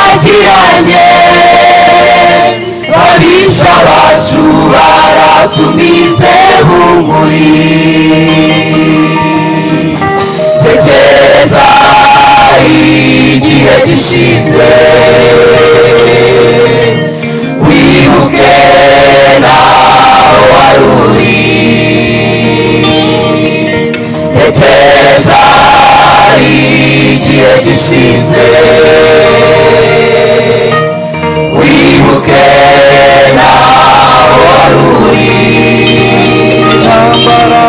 twagiranye babisha bacu baratumize bunguri. Tekereza igihe gishize wibuke naho wari uri. Tekereza igihe gishize wibuke naho wari uri. Intambara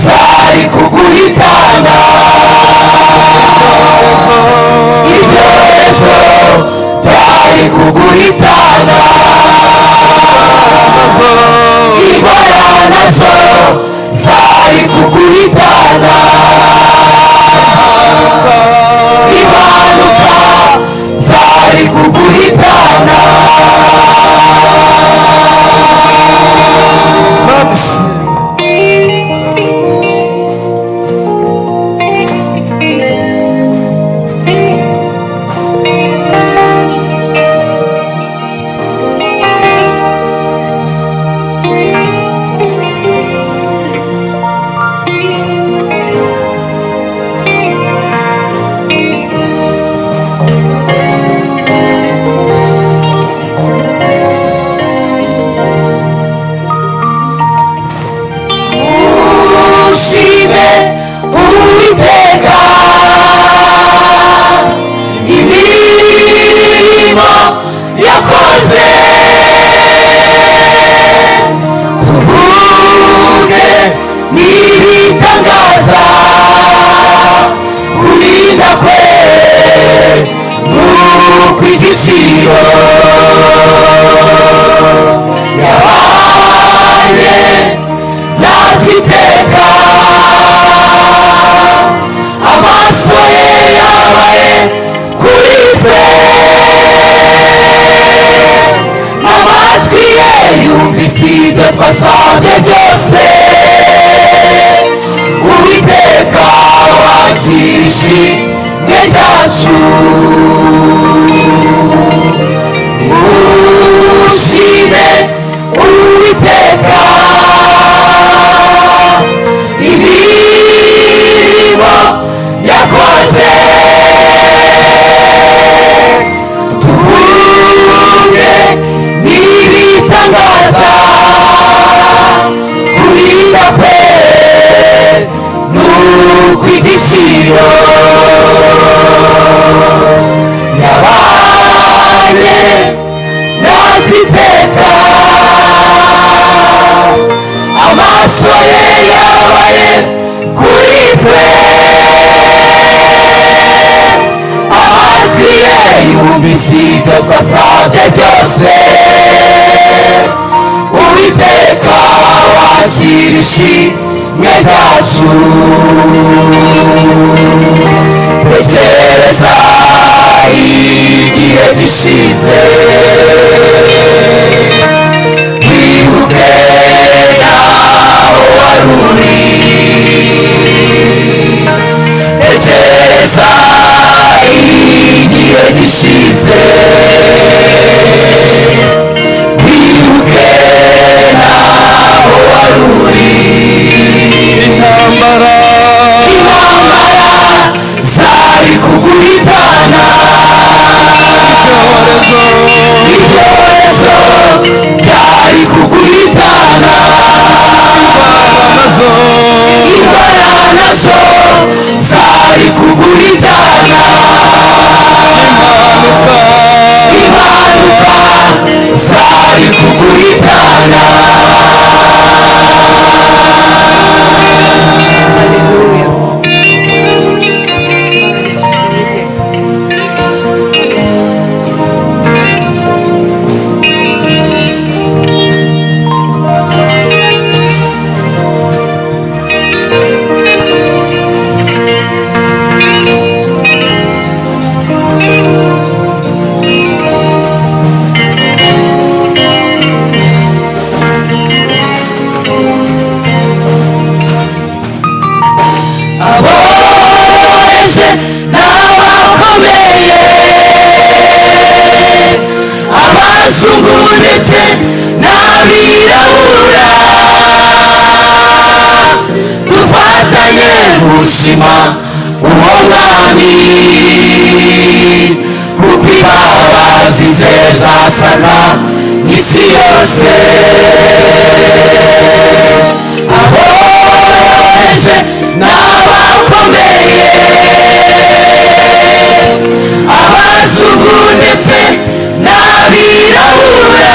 zari kuguhitana, ibyorezo byari kuguhitana, indwara nazo zari kuguhitana, impanuka zari kuguhitana. Yakoze tuvuge n'ibitangaza, kurinda kwe n'ukw'igiciro. Yabanye natwe iteka, amaso ye yabaye kuri twe, amatwi ye yumvise ibyo twasabye byose. Uwiteka wakira ishimwe ryacu, ushime Uwiteka imirimo yakoze. Tuvuge n'ibitangaza, kurinda kwe n'ukw'igiciro. Yabanye natwe iteka, amaso ye yabaye kuri twe, amatwi ye yumvise ibyo twasabye byose. Uwiteka wakira ishimwe ryacu. Tekereza igihe gishize wibuke naho wari uri. Tekereza igihe gishize wibuke naho wari uri. Intambara zari kuguhitana, ibyorezo byari kuguhitana, indwara nazo zari kuguhitana, impanuka zari kuguhitana. uwo mwami kuko imbabazi ze zasaga isi yose aboroheje n'abakomeye abazungu ndetse n'abirabura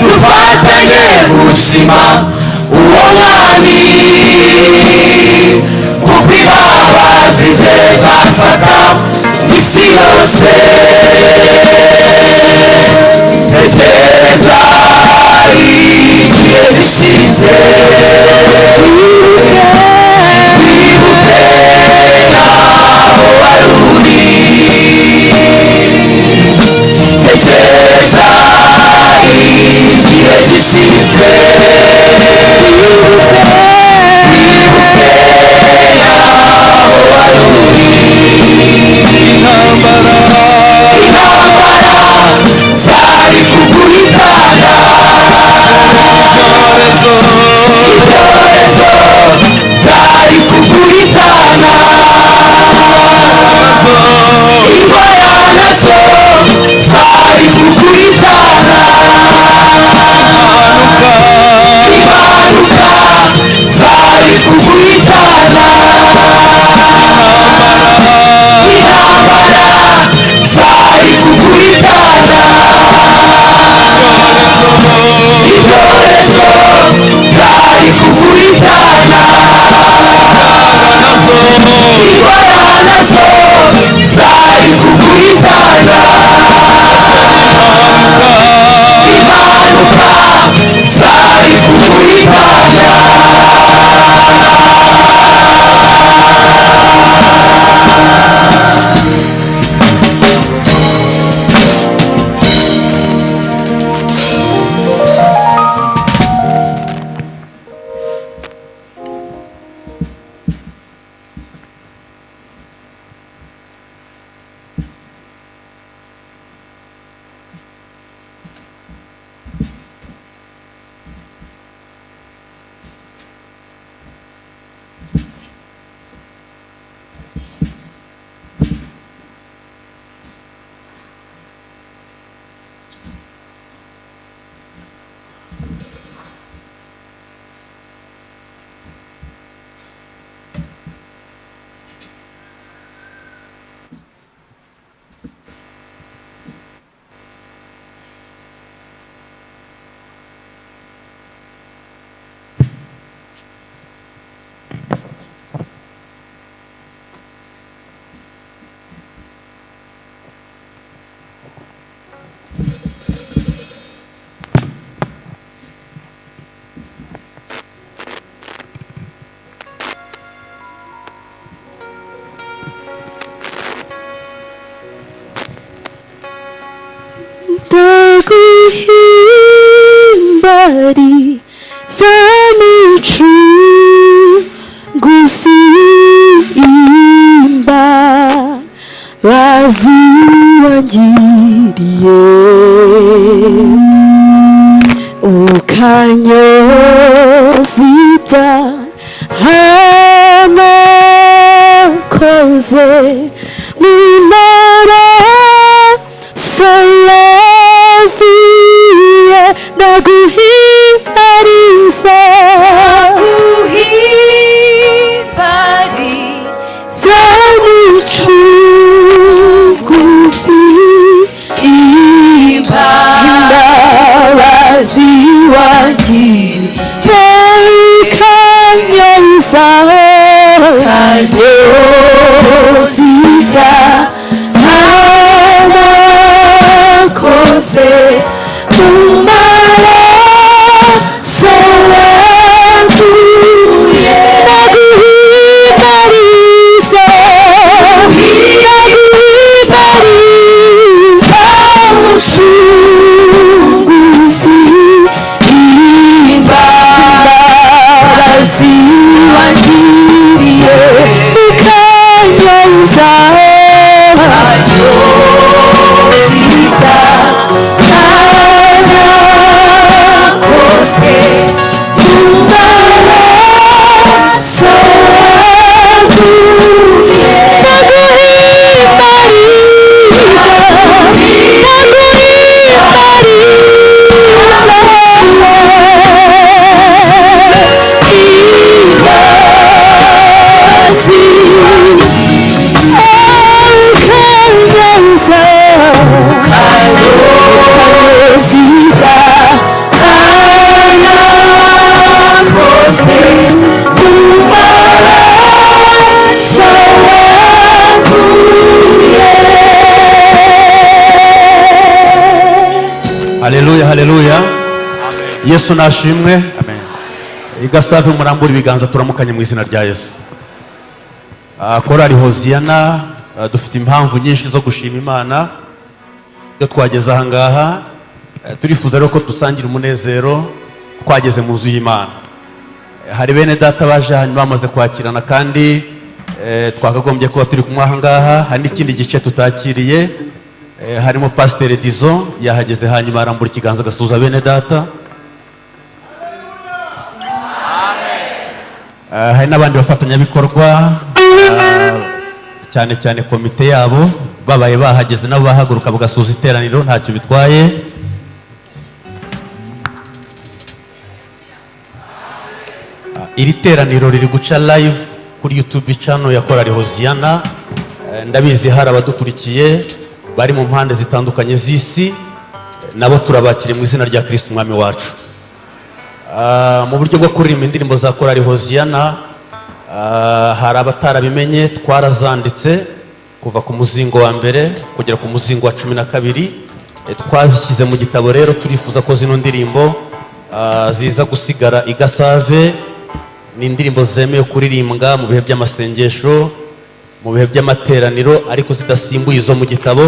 dufatanye gushima uwo mwami kuko imbabazi ze zasaga isi yose tekereza igihe gishize wibuke naho wari uri tekereza igihe gishize wibuke naho wari uri intambara zari kuguhitana ibyorezo byari kuguhitana indwara nazo zari kuguhitana impanuka zari kuguhitana intambara zari kuguhitana ibyorezo byari kuguhitana indwara nazo zari kuguhitana impanuka zari kuguhitana Himbari zamicu gusimba baziwangiriye ukanyozita hanakoze mimara solavie naguhimbariza zamicuguzi imbabazi wangiriye kanyozita hanakoze umara sowaguye naguhimbariza mucunguzi imbabazi wangiriye ukanyoza anyozita hanakoze umara sowaguye haleluya. Yesu nashimwe. Igasave murambura ibiganza turamukanye mu izina rya Yesu. Korali Hoziyana dufite impamvu nyinshi zo gushima Imana yo twageze aha ngaha. Turifuza rero ko dusangira umunezero twageze mu nzu y'Imana. Hari bene data baje hanyuma bamaze kwakirana kandi twakagombye kuba turi kumwe aha ngaha. Hari n'ikindi gice tutakiriye, harimo Pasteur Dizo yahageze hanyuma arambura ikiganza agasuhuza bene data. Hari n'abandi bafatanyabikorwa cyane cyane komite yabo babaye bahageze nabo bahaguruka bagasuhuza iteraniro, ntacyo bitwaye. Iri teraniro riri guca live kuri YouTube channel ya Korali Hoziyana. Ndabizi hari abadukurikiye bari mu mpande zitandukanye z'isi, nabo turabakire mu izina rya Kristo umwami wacu. Mu buryo bwo kuririmba indirimbo za Korali Hoziyana, hari abatarabimenye twarazanditse kuva ku muzingo wa mbere kugera ku muzingo wa 12. Twazishyize mu gitabo, rero turifuza ko zino ndirimbo ziza gusigara igasave. Ni indirimbo zemewe kuririmbwa mu bihe by'amasengesho, mu bihe by'amateraniro, ariko zidasimbuye izo mu gitabo.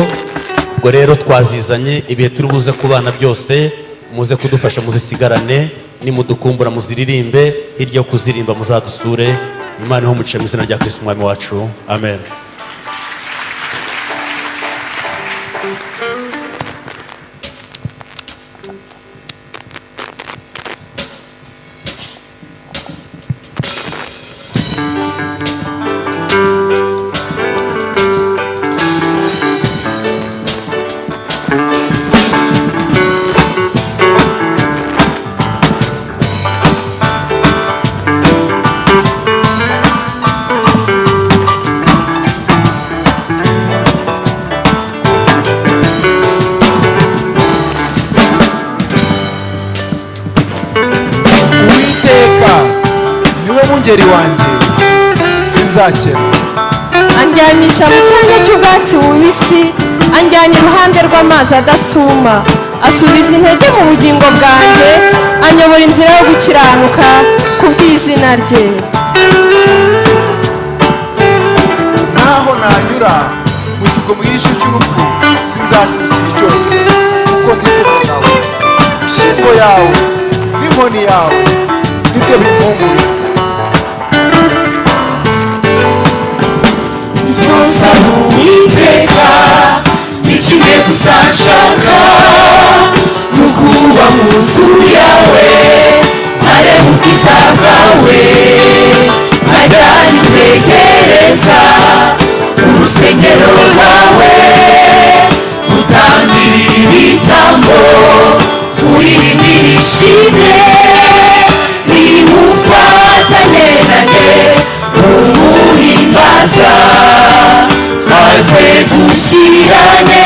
Ubwo rero twazizanye, ibihe turi buze kubana byose muze kudufasha muzisigarane, nimudukumbura muziririmbe, hirya yo kuzirimba muzadusure. Imana iho muciye mu izina rya Kristo umwami wacu, amen. Ngeri wanjye sinzakena. Anjyanisha mu cyanya cy'ubwatsi bubisi, anjyana iruhande rw'amazi adasuma, asubiza intege mu bugingo bwanjye, anyobora inzira yo gukiranuka ku bw'izina rye. Naho nanyura mu gikombe cy'ishu cy'urupfu sinzatinya ikintu cyose, kuko ndi kumwe nawe. Ishyingo yawe n'inkoni yawe nibyo bimpumuriza. Nsaba Uwiteka nikimwe gusa nshaka, nukuba mu nzu yawe nkareba ubwiza bwawe, nkajya nitegereza urusengero rwawe, gutambira ibitambo uririmbira ishimwe, nimufatanye nanjye umuhimbaza, maze dushyirane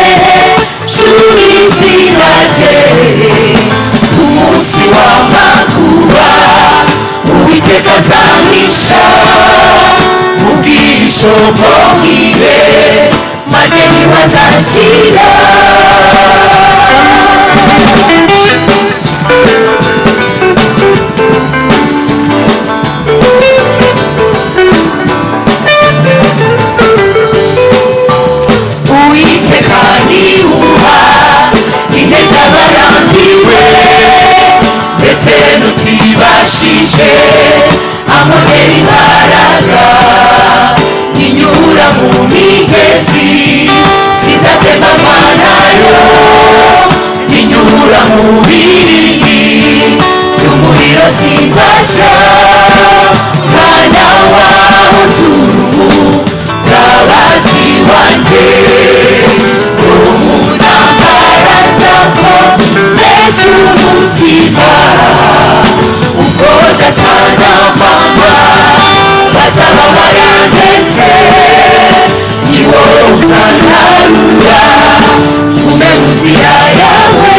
shuri izina rye. Umunsi w'amakuba Uwiteka azamwisha, mu bwihisho bwo mwibe maze ntibazashyira. Uwiteka niwuha intege abarambiwe, ndetse n'utibashije amutera imbaraga. Ninyura mu migezi sizatembanwa nayo, ninyura mu birindi by'umuriro sizashya. Mwana wawe z'uruhu mutabazi wanjye, mu ntambara zako mbese umutima, ubwo data na mama bazaba barandetse, ni wowe uzantarura ngume mu nzira yawe.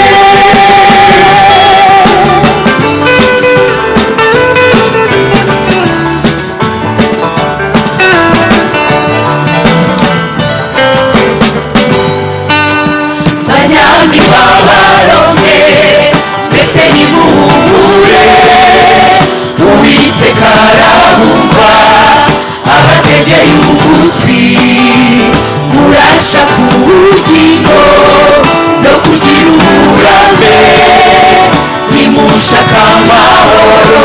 Banyami babaronke munogeye ugutwi murashaka ubugingo no kugira uburambe nimushaka amahoro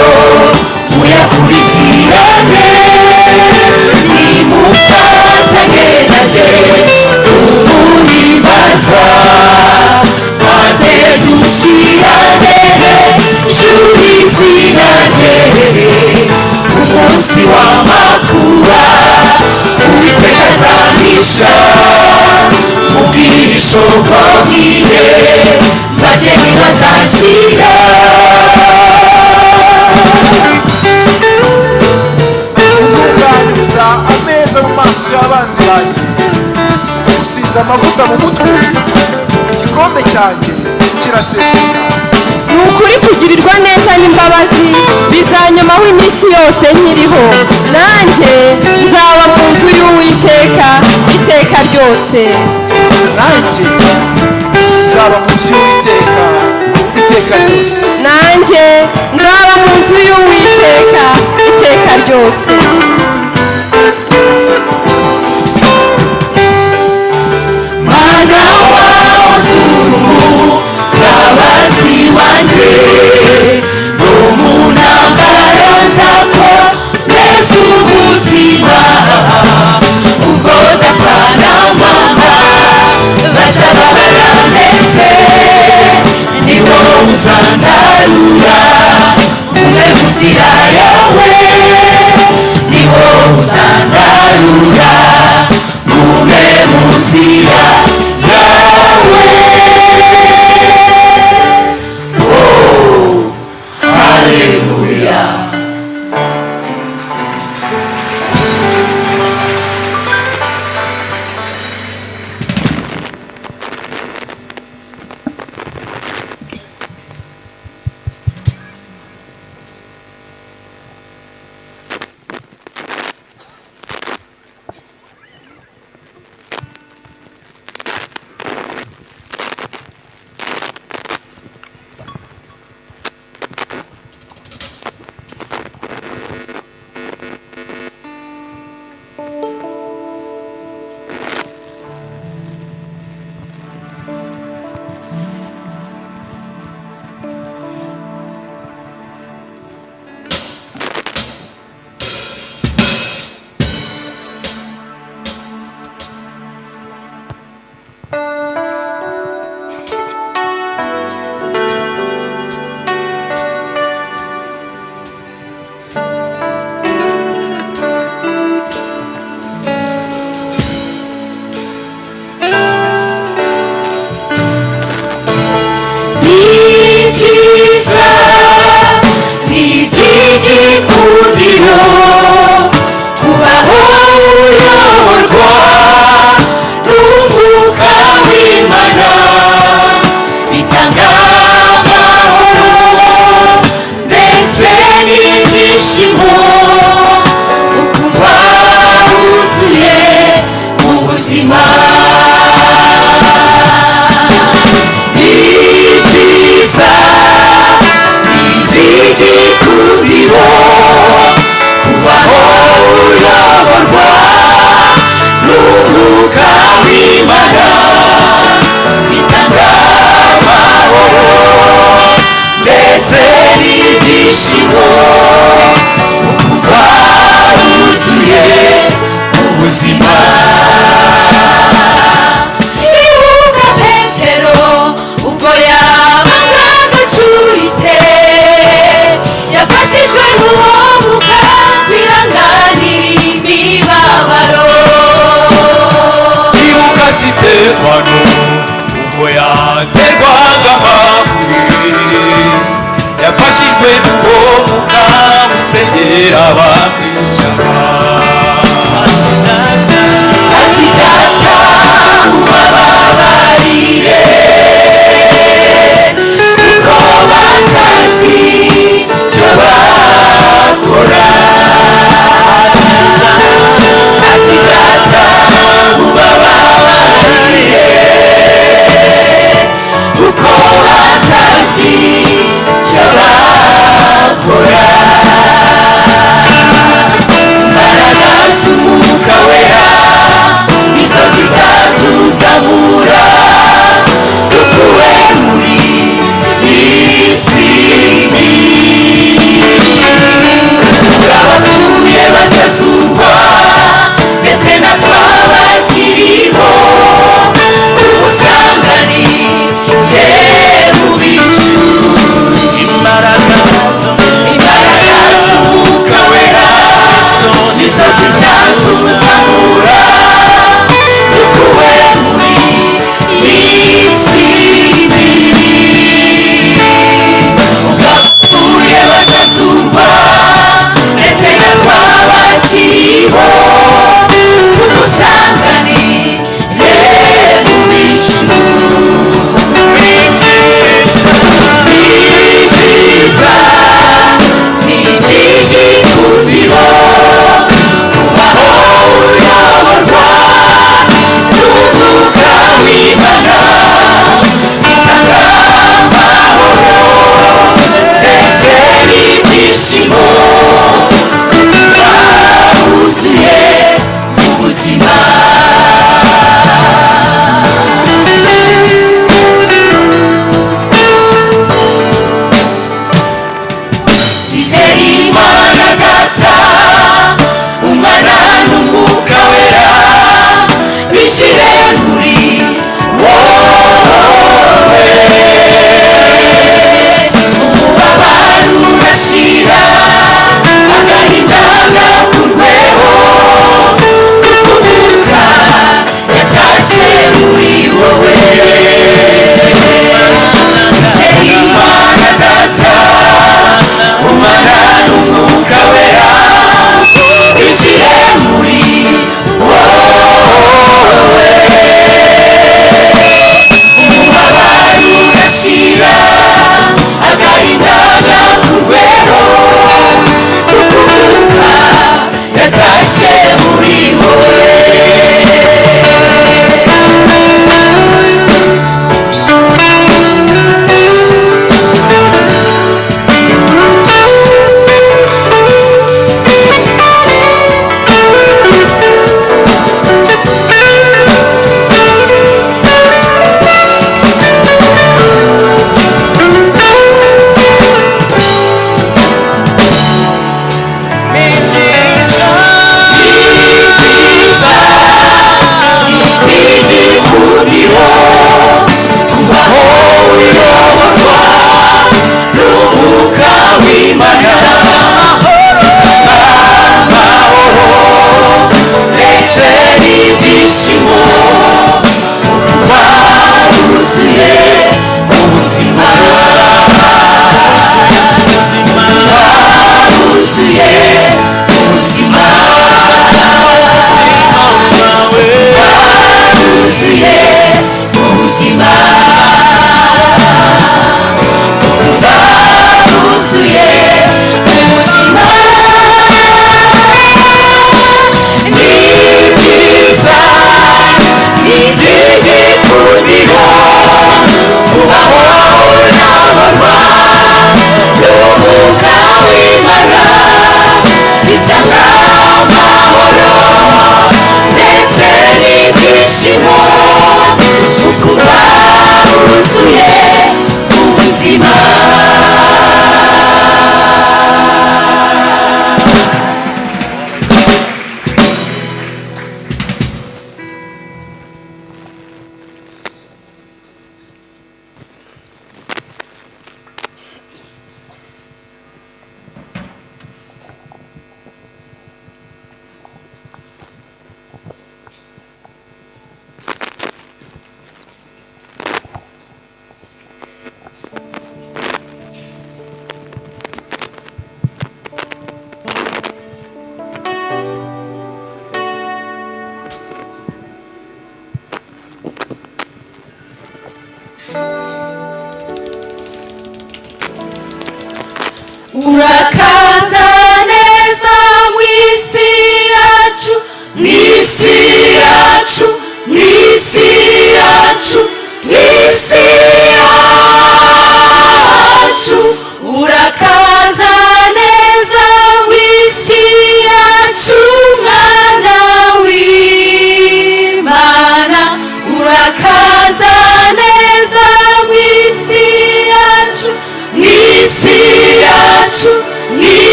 muyakurikirane nimufatanye nanjye umuhimbaza maze dushyirane ijuru izina rye umunsi w'amakuba uwiteka azamisha mu bwihisho bwo mwihe bageni bazashyira utunganiriza ameza mu maso y'abanzi banjye usize amavuta mu mutwe igikombe cyanjye kiraseseka ni ukuri kugirirwa neza n'imbabazi bizanyomaho iminsi yose nkiriho nanjye nzaba mu nzu y'uwiteka iteka ryose nanjye nzaba mu nzu y'uwiteka iteka ryose nanjye nzaba mu nzu y'uwiteka iteka ryose mana w'abazungu tabazi wanjye no mu ntambara nzako neza umutima ubwo data na mama bazaba barandetse ni wowe uzandarura umwe mu nzira yawe ni wowe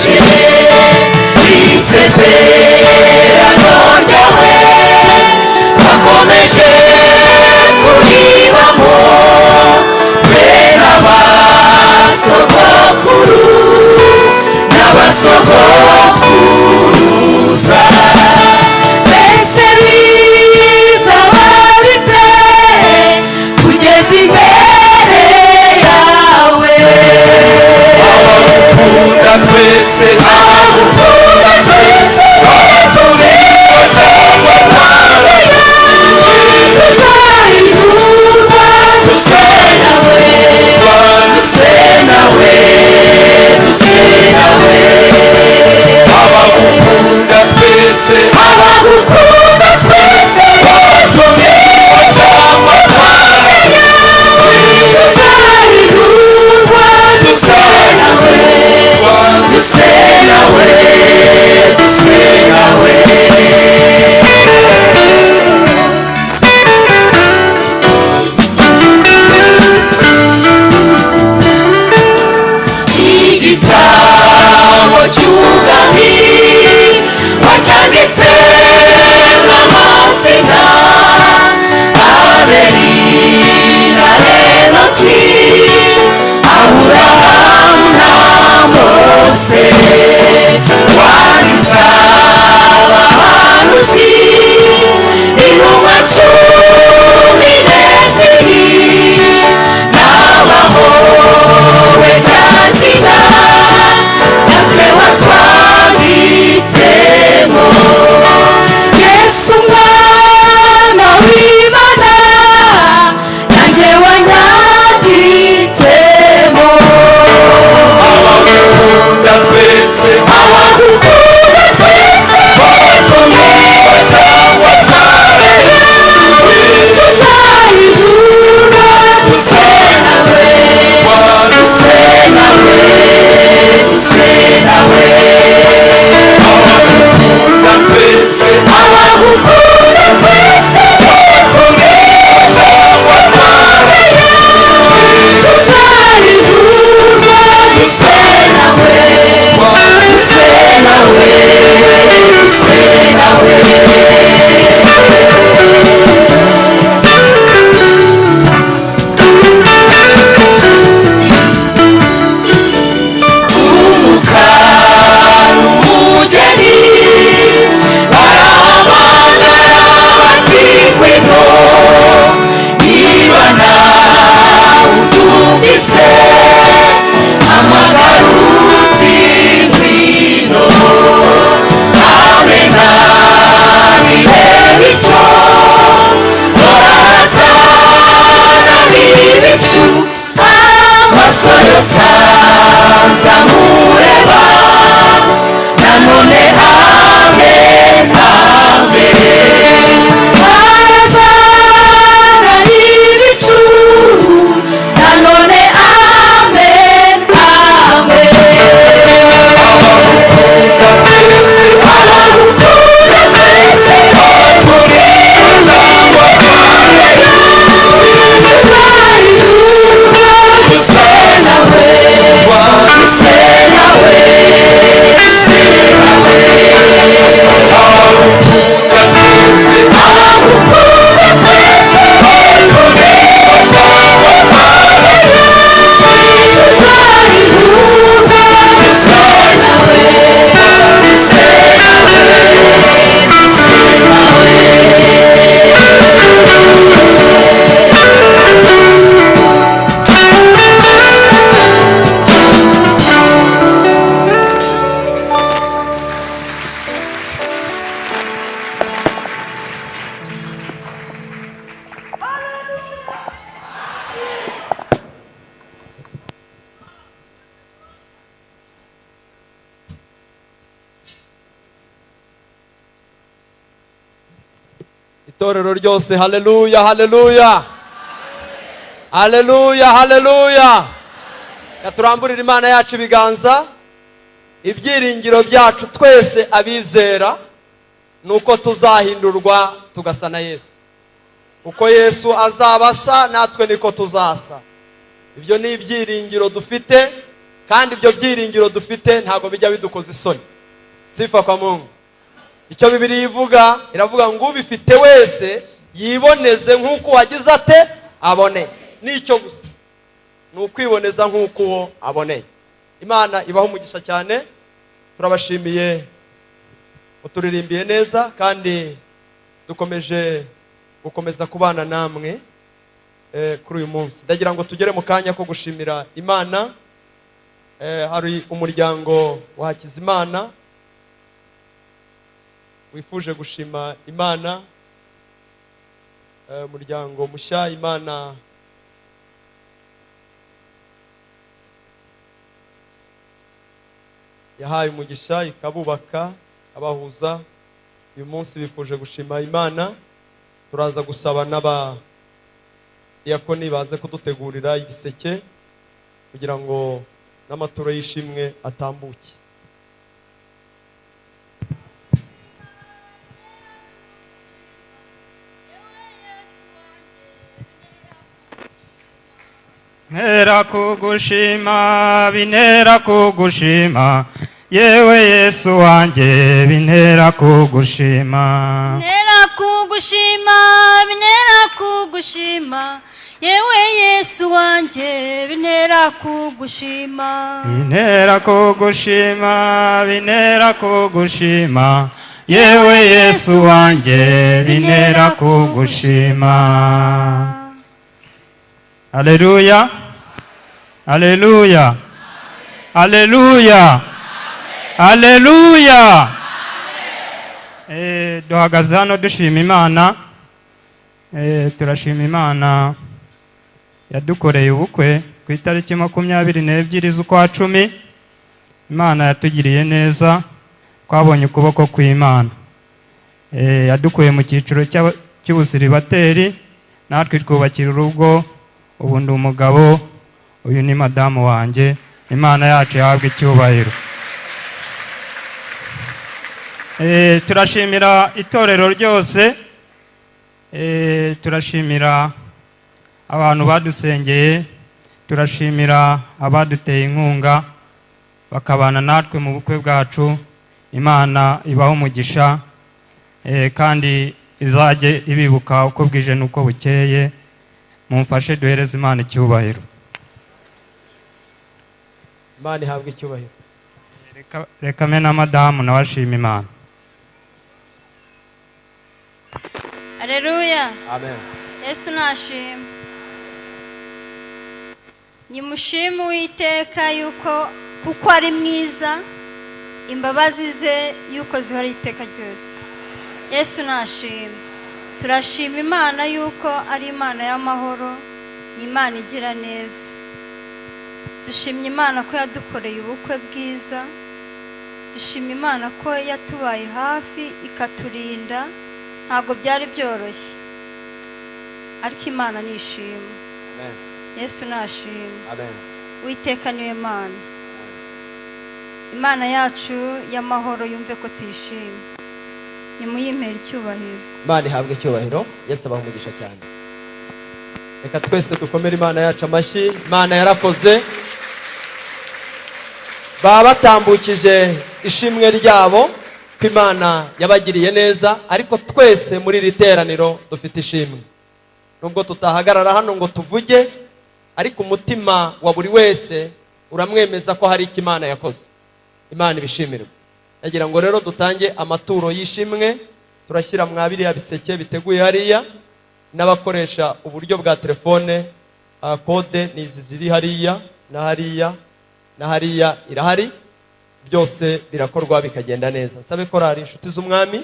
dukomeje isezerano ryawe bakomeje kuribamo twe n'abasogokuru n'abasogokuruza mbese bizaba bite kugeza imbere yawe abagukunda twese tuzahindurwa duse nawe abagukunda twese batumiwe cyangwa twaraya tuzahindurwa duse nawe igitabo cy'ubwami wacyanditse amazina Abeli na Henoki Aburahamu na Mose wanditse abahanuzi intumwa cumi n'ebyiri n'abahowe rya zina natwe watwanditsemo Yesu umwana w'Imana nanjye wanyanditsemo abagukunda twese batumiwe cyangwa twaraya tuzahindurwa duse nawe abagukunda twese batumiwe cyangwa twaraya tuzahindurwa duse nawe umugeni barahamagara bati ngwino niba nawe utumvise hamagara uti ngwino amena bityo murasana n'ibicu amaso yose azamureba nanone amen barazana n'ibicu nanone amen abagukunda twese baturiwe cyangwa twaraya tuzahindurwa duse nawe abagukunda twese batumiwe cyangwa twaraya tuzahindurwa duse nawe itorero ryose haleluya haleluya haleluya haleluya yaturamburira Imana yacu ibiganza ibyiringiro byacu twese abizera nuko tuzahindurwa tugasa na Yesu uko Yesu azabasa natwe niko tuzasa ibyo ni ibyiringiro dufite kandi ibyo byiringiro dufite ntabwo bijya bidukoza isoni. Sifa kwa Mungu. Icyo Bibiliya ivuga, iravuga ngo ubifite wese yiboneze nk'uko wagize ate abone. Nicyo gusa, ni ukwiboneza nk'uko uwo aboneye. Imana ibaho umugisha cyane. Turabashimiye uturirimbiye neza, kandi dukomeje gukomeza kubana namwe kuri uyu munsi. Ndagira ngo tugere mu kanya ko gushimira Imana. Hari umuryango wa Hakizimana wifuje gushima Imana, umuryango mushya Imana yahaye umugisha ikabubaka abahuza. Uyu munsi bifuje gushima Imana. Turaza gusaba n'aba diakoni baze kudutegurira ibiseke kugira ngo n'amaturo y'ishimwe atambuke. Bintera kugushima, bintera kugushima, yewe Yesu wanjye, bintera kugushima. Bintera kugushima, bintera kugushima, yewe Yesu wanjye, bintera kugushima. Bintera kugushima, bintera kugushima, yewe Yesu wanjye, bintera kugushima. Haleluya, haleluya, haleluya, haleluya. Duhagaze hano dushima Imana. Turashima Imana yadukoreye ubukwe ku itariki 22 z'ukwa 10. Imana yatugiriye neza, twabonye ukuboko kw'Imana. Yadukuye mu cyiciro cy'ubusiribateri, natwe twubakira urugo. Ubu ndi umugabo, uyu ni madamu wanjye. Imana yacu yahabwa icyubahiro. Turashimira itorero ryose, turashimira abantu badusengeye, turashimira abaduteye inkunga bakabana natwe mu bukwe bwacu. Imana ibaho umugisha, kandi izajye ibibuka uko bwije n'uko bukeye. Mumfashe duhereze Imana icyubahiro. Imana ihabwe icyubahiro. Reka mena madamu nawe ashima Imana. Haleluya. Amen. Yesu nashima. Nimushime Uwiteka yuko kuko ari mwiza, imbabazi ze yuko zihora iteka ryose. Yesu nashima. Turashima Imana yuko ari Imana y'amahoro, ni Imana igira neza. Dushimye Imana ko yadukoreye ubukwe bwiza. Dushimye Imana ko yatubaye hafi ikaturinda. Ntabwo byari byoroshye, ariko Imana nishima. Amen. Yesu nashima. Amen. Uwiteka niwe Mana. Imana yacu y'amahoro yumve ko tuyishima. Nimuyimpera icyubahiro. Imana ihabwe icyubahiro. Yesu abaha umugisha cyane. Reka twese dukomere Imana yacu amashyi. Imana yarakoze. Batambukije ishimwe ryabo ko Imana yabagiriye neza, ariko twese muri iri teraniro dufite ishimwe. Nubwo tutahagarara hano ngo tuvuge, ariko umutima wa buri wese uramwemeza ko hari icyo Imana yakoze. Imana ibishimirwe. Nagira ngo rero dutange amaturo y'ishimwe. Turashyira mwabiriya biseke biteguye hariya, n'abakoresha uburyo bwa telefone, kode nizi ziri hariya na hariya na hariya irahari. Byose birakorwa bikagenda neza. Nsabe korari inshuti z'umwami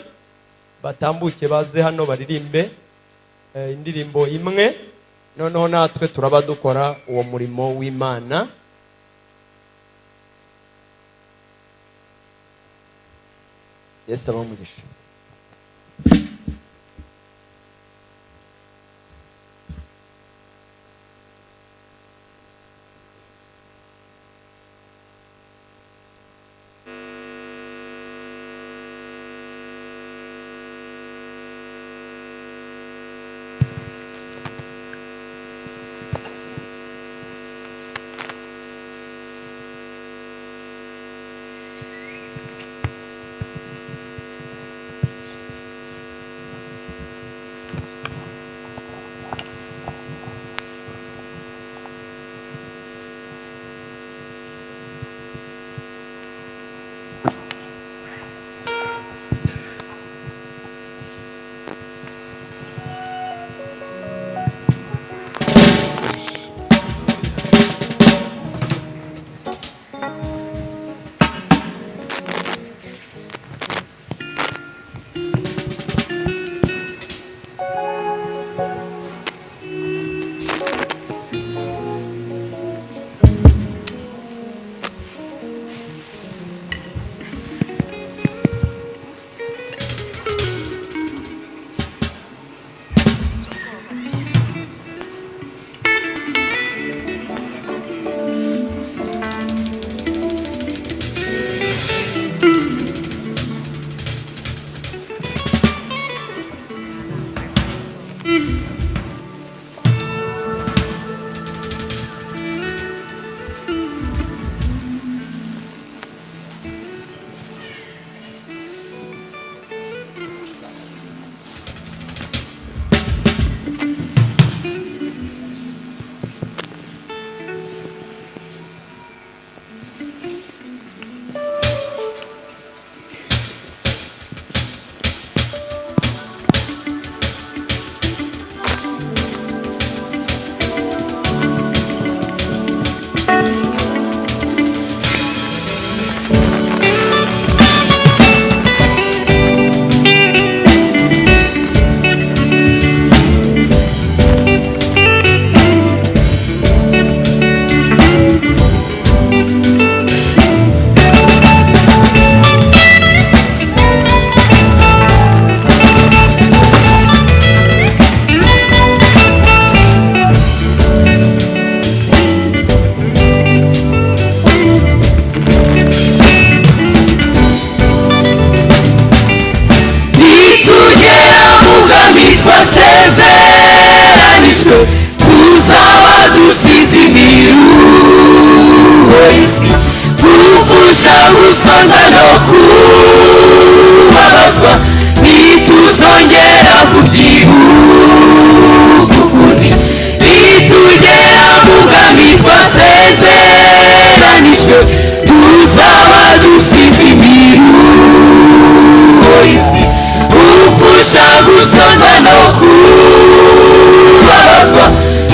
batambuke baze hano baririmbe indirimbo imwe, noneho natwe turaba dukora uwo murimo w'Imana. Yesu abahe umugisha. gusonza no kubabazwa ntituzongera kubyibuka ukundi nitugera mu bwami twasezeranijwe tuzaba dusize imiruho isi upfusha gusonza no kubabazwa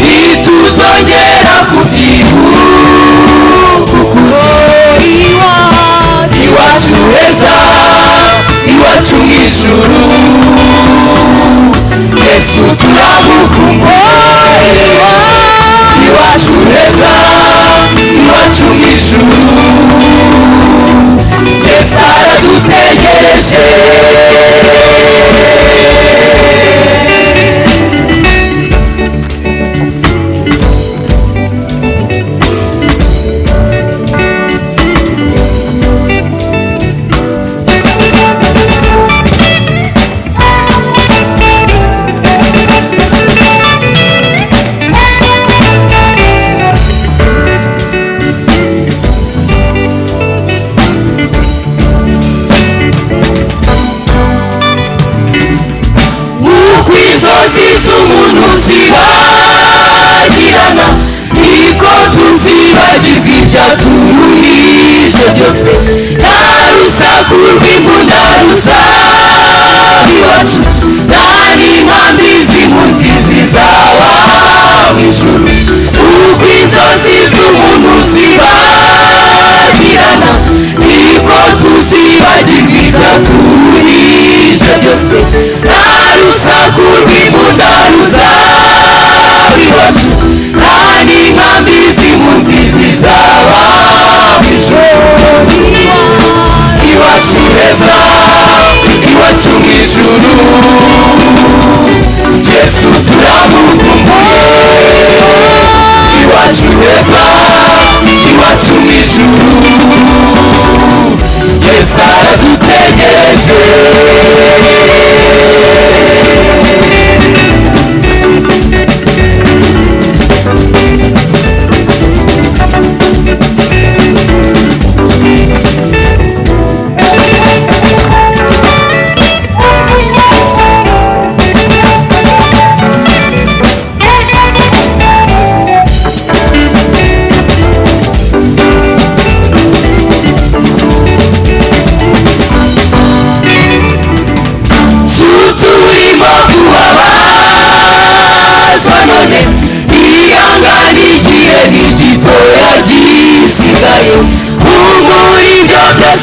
ntituzongera kubyibuka ukundi iwacu heza iwacu mu ijuru Yesu turamukumbuye iwacu heza iwacu mu ijuru Yesu aradutegereje umuntu zibagirana niko tuzibagirwa ibyaturuhije byose nta rusaku rw'imbunda ruzaba iwacu nta n'inkambi z'impunzi zizaba mu ijuru uko inzozi z'umuntu zibagirana niko tuzibagirwa ibyaturuhije byose nta rusaku rw'imbunda ruzaba iwacu nta n'inkambi z'impunzi zizaba mu ijuru iwacu heza iwacu mu ijuru Yesu turamukumbuye iwacu heza iwacu mu ijuru Yesu aradutegereje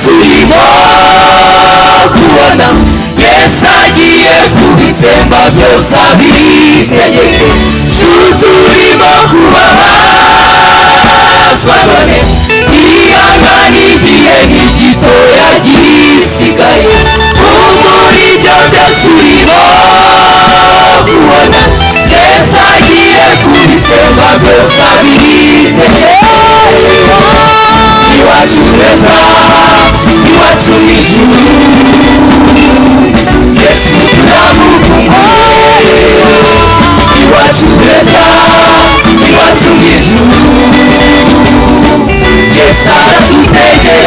turimo kubona Yesu agiye kubitsemba byose abitegeke turimo kubabazwa none ihangane igihe ni gitoya gisigaye muri ibyo byose urimo kubona Yesu agiye kubitsemba byose abitegeke iwacu heza iwacu mu ijuru Yesu turamukumbuye iwacu heza iwacu mu ijuru Yesu aradutegereje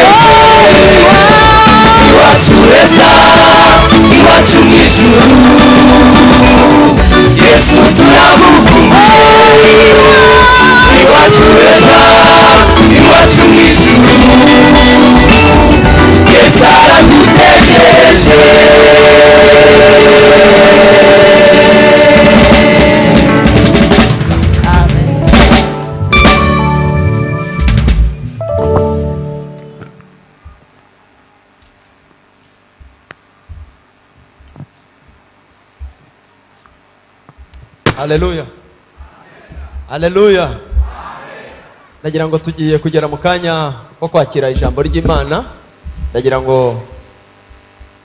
iwacu heza iwacu mu ijuru Yesu turamukumbuye iwacu heza iwacu mu ijuru Yesu aradutegereje Haleluya. Haleluya. Ndagira ngo tugiye kugera mu kanya ko kwakira ijambo ry'Imana. Ndagira ngo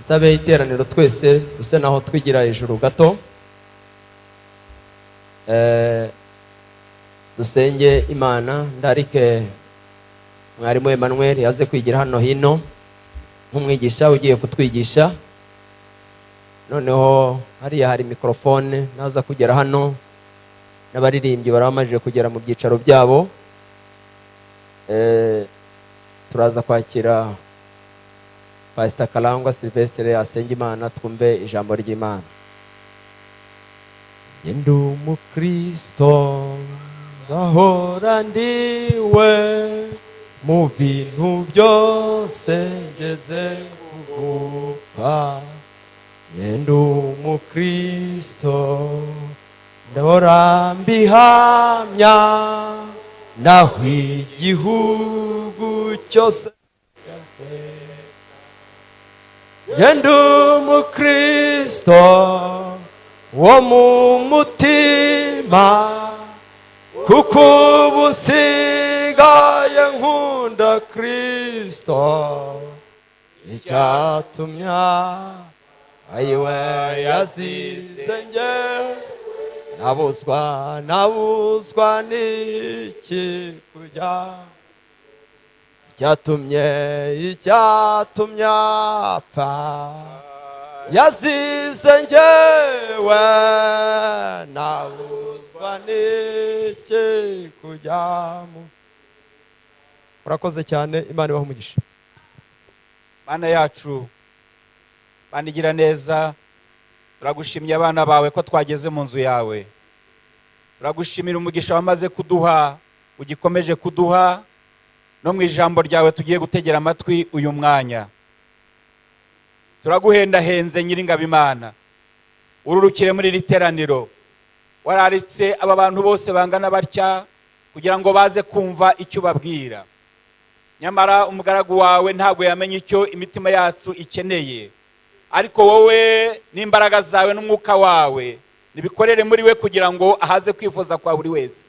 nsabe iteraniro twese duse naho twigira hejuru gato. Dusenge Imana, ndarike mwarimu Emmanuel yaze kwigira hano hino nk'umwigisha ugiye kutwigisha. Noneho hariya hari mikrofone naza kugera hano n'abaririmbyi baramaje kugera mu byicaro byabo. Turaza kwakira Pastor Kalangwa Sylvestre asenga Imana twumve ijambo ry'Imana. Ndi umukristo nzahora ndiwe mu bintu byose ngeze kuvuka. Ndi umukristo ndahora mbihamya naho igihugu cyose. Ndi umukristo wo mu mutima kuko ubu nsigaye nkunda Kristo. Icyatumya ayiwe yazize njye nabuzwa n'iki kujya. Icyatumye apfa yazize njyewe nabuzwa n'iki kujyamo. Urakoze cyane, Imana ibahe umugisha. Mana yacu, Mana igira neza, turagushimye abana bawe ko twageze mu nzu yawe. Turagushimira umugisha wamaze kuduha, ugikomeje kuduha, no mu ijambo ryawe tugiye gutegera amatwi uyu mwanya. Turaguhendahenze Nyiringabo Imana, ururukire muri iri teraniro. Wararitse aba bantu bose bangana batya kugira ngo baze kumva icyo babwira. Nyamara umugaragu wawe ntabwo yamenye icyo imitima yacu ikeneye, ariko wowe n'imbaraga zawe n'umwuka wawe nibikorere muri we kugira ngo ahaze kwifuza kwa buri wese.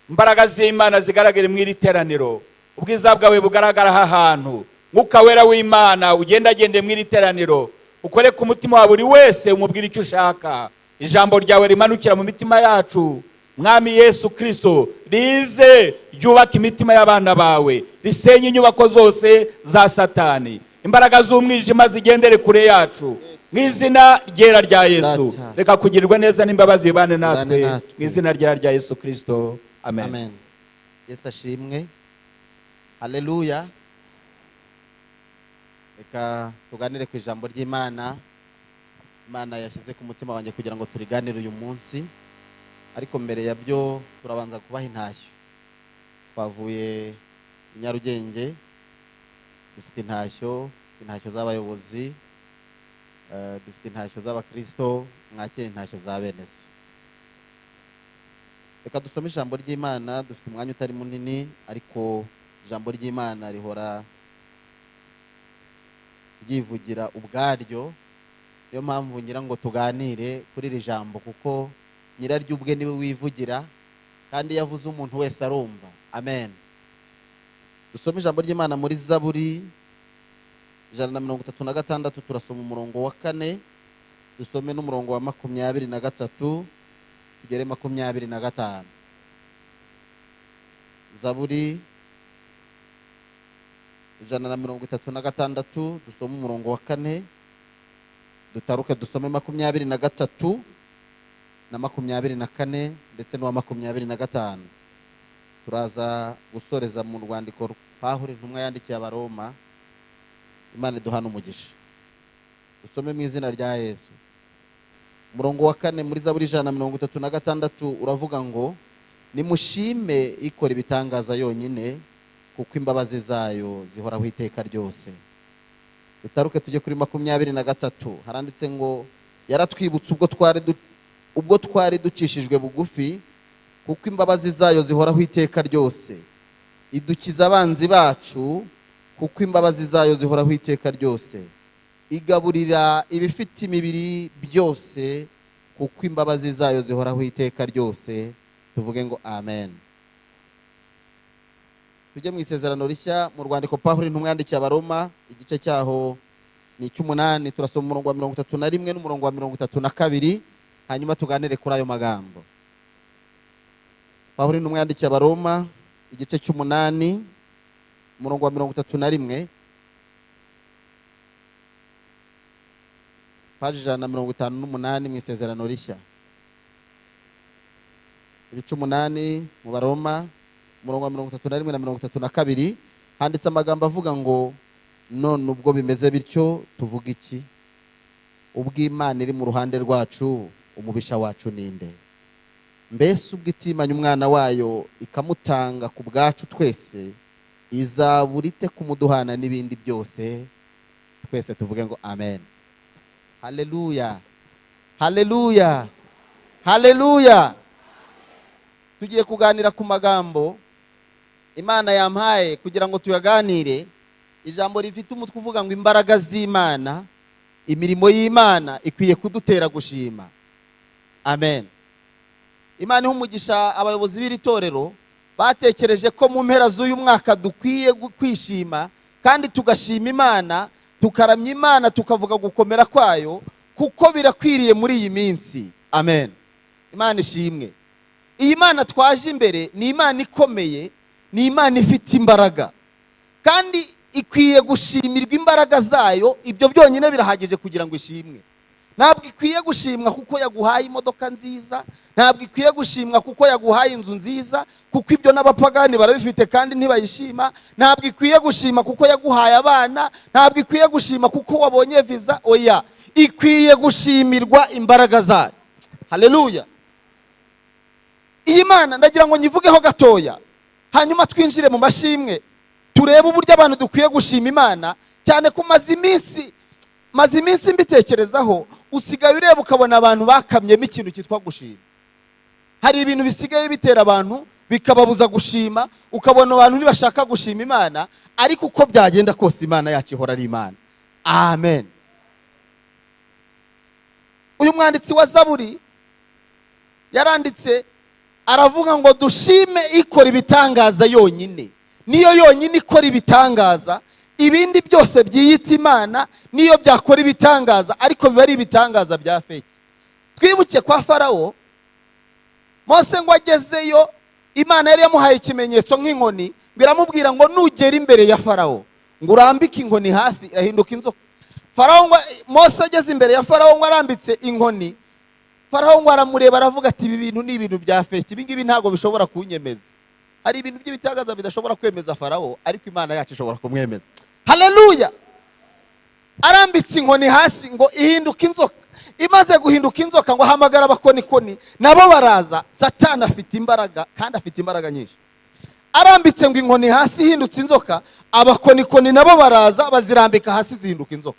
Imbaraga z'Imana zigaragare mu iri teraniro, ubwiza bwawe bugaragara aha hantu. Mwuka wera w'Imana ugendagende mu iri teraniro, ukore ku mutima wa buri wese, umubwire icyo ushaka. Ijambo ryawe rimanukira mu mitima yacu, Mwami Yesu Kristo, rize ryubaka imitima y'abana bawe, risenye inyubako zose za Satani. Imbaraga z'umwijima zigendere kure yacu, mu izina ryera rya Yesu. Reka kugirirwa neza n'imbabazi bibane natwe, mu izina ryera rya Yesu Kristo. Amen. Amen. Yesu ashimwe. Haleluya. Reka tuganire ku ijambo ry'Imana. Imana yashyize ku mutima wanjye kugira ngo turiganire uyu munsi. Ariko mbere ya byo turabanza kubaha intashyo. Twavuye i Nyarugenge, dufite intashyo z'abayobozi, dufite intashyo z'abakristo, mwakire intashyo za bene so. Reka dusome ijambo ry'Imana, dufite umwanya utari munini, ariko ijambo ry'Imana rihora ryivugira ubwaryo. Niyo mpamvu ngira ngo tuganire kuri iri jambo, kuko nyiraryo ubwe niwe wivugira, kandi yavuze umuntu wese arumva. Amen. Dusome ijambo ry'Imana muri Zaburi 136, turasoma umurongo wa 4, dusome n'umurongo wa 23, tugere 25. Zaburi 136, dusome umurongo wa 4, dutaruke dusome 23 na 24 ndetse n'uwa 25. Turaza gusoreza mu rwandiko Pawulo intumwa yandikiye Abaroma. Imana iduhana umugisha. Dusome mu izina rya Yesu. Umurongo wa 4 muri Zaburi 136 uravuga ngo, nimushime ikora ibitangaza yonyine, kuko imbabazi zayo zihoraho iteka ryose. Dutaruke tujye kuri 23, haranditse ngo, yaratwibutse ubwo twari ducishijwe bugufi, kuko imbabazi zayo zihoraho iteka ryose. Idukiza abanzi bacu, kuko imbabazi zayo zihoraho iteka ryose. Igaburira ibifite imibiri byose, kuko imbabazi zayo zihoraho iteka ryose. Tuvuge ngo amen. Tujye mu isezerano rishya mu rwandiko Pawulo intumwa yandikiye Abaroma, igice cyaho ni 8, turasoma umurongo wa 31 n'umurongo wa 32, hanyuma tuganire kuri ayo magambo. Pawulo intumwa yandikiye Abaroma, igice 8, umurongo wa 31, paji 158 mu isezerano rishya. Ibice 8 mu Baroma, umurongo wa 31 na 32, handitse amagambo avuga ngo, none ubwo bimeze bityo tuvuga iki? Ubwo Imana iri mu ruhande rwacu, umubisha wacu ninde? Mbese ubwo itimanya umwana wayo ikamutanga ku bwacu twese, izabura ite kumuduhana n'ibindi byose? Twese tuvuge ngo amen. Haleluya, haleluya, haleluya. Tugiye kuganira ku magambo Imana yampaye kugira ngo tuyaganire. Ijambo rifite umutwe uvuga ngo imbaraga z'Imana, imirimo y'Imana ikwiye kudutera gushima. Amen. Imana ihumugisha abayobozi b'iri torero batekereje ko mu mpera z'uyu mwaka dukwiye kwishima kandi tugashima Imana, tukaramya Imana, tukavuga gukomera kwayo kuko birakwiriye muri iyi minsi. Amen. Imana ishimwe. Iyi Mana twaje imbere ni Imana ikomeye, ni Imana ifite imbaraga kandi ikwiye gushimirwa imbaraga zayo. Ibyo byonyine birahagije kugira ngo ishimwe. Ntabwo ikwiye gushimwa kuko yaguhaye imodoka nziza, ntabwo ikwiye gushimwa kuko yaguhaye inzu nziza, kuko ibyo n'abapagani barabifite kandi ntibayishima. Ntabwo ikwiye gushima kuko yaguhaye abana, ntabwo ikwiye gushima kuko wabonye visa. Oya, ikwiye gushimirwa imbaraga zayo. Haleluya. Iyi Mana ndagira ngo nyivugeho gatoya, hanyuma twinjire mu mashimwe, turebe uburyo abantu dukwiye gushima Imana. Cyane ko maze iminsi mbitekerezaho, usigaye ureba ukabona abantu bakamyemo ikintu cyitwa gushima. Hari ibintu bisigaye bitera abantu bikababuza gushima, ukabona abantu ntibashaka gushima Imana, ariko uko byagenda kose Imana yacu ihora ari Imana. Amen. Uyu mwanditsi wa Zaburi yaranditse aravuga ngo dushime ikora ibitangaza yonyine. Niyo yonyine ikora ibitangaza, ibindi byose byiyita Imana niyo byakora ibitangaza, ariko biba ari ibitangaza bya fake. Twibuke kwa Farawo, Mose ngo agezeyo, Imana yari yamuhaye ikimenyetso nk'inkoni, biramubwira ngo nugera imbere ya Farawo ngo urambike inkoni hasi irahinduka inzoka. Farawo ngo Mose ageze imbere ya Farawo ngo arambitse inkoni, Farawo ngo aramureba aravuga ati ibi bintu ni ibintu bya fake, ibi ngibi ntago bishobora kunyemeza. Hari ibintu by'ibitangaza bidashobora kwemeza Farawo, ariko Imana yacu ishobora kumwemeza. Haleluya. Arambitse inkoni hasi ngo ihinduka inzoka. Imaze guhinduka inzoka ngo hamagara abakonikoni, nabo baraza. Satani afite imbaraga kandi afite imbaraga nyinshi. Arambitse ngo inkoni hasi ihindutse inzoka, abakonikoni nabo baraza bazirambika hasi zihinduka inzoka.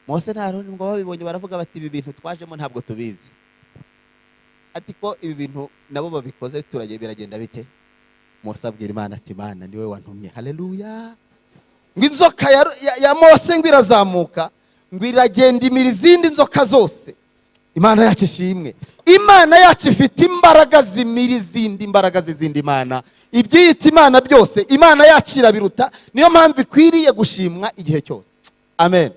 Mose na Aroni ngo babibonye baravuga bati ibi bintu twajemo ntabwo tubizi. Ati ko ibi bintu nabo babikoze turagiye biragenda bite? Mose abwira Imana ati Imana niwe wantumye. Haleluya. Ngo inzoka ya Mose ngo irazamuka, ngo iragenda imira izindi nzoka zose. Imana yacu ishimwe. Imana yacu ifite imbaraga zimira izindi imbaraga z'izindi Imana. Ibyiyita Imana byose Imana yacu irabiruta, niyo mpamvu ikwiriye gushimwa igihe cyose. Amen.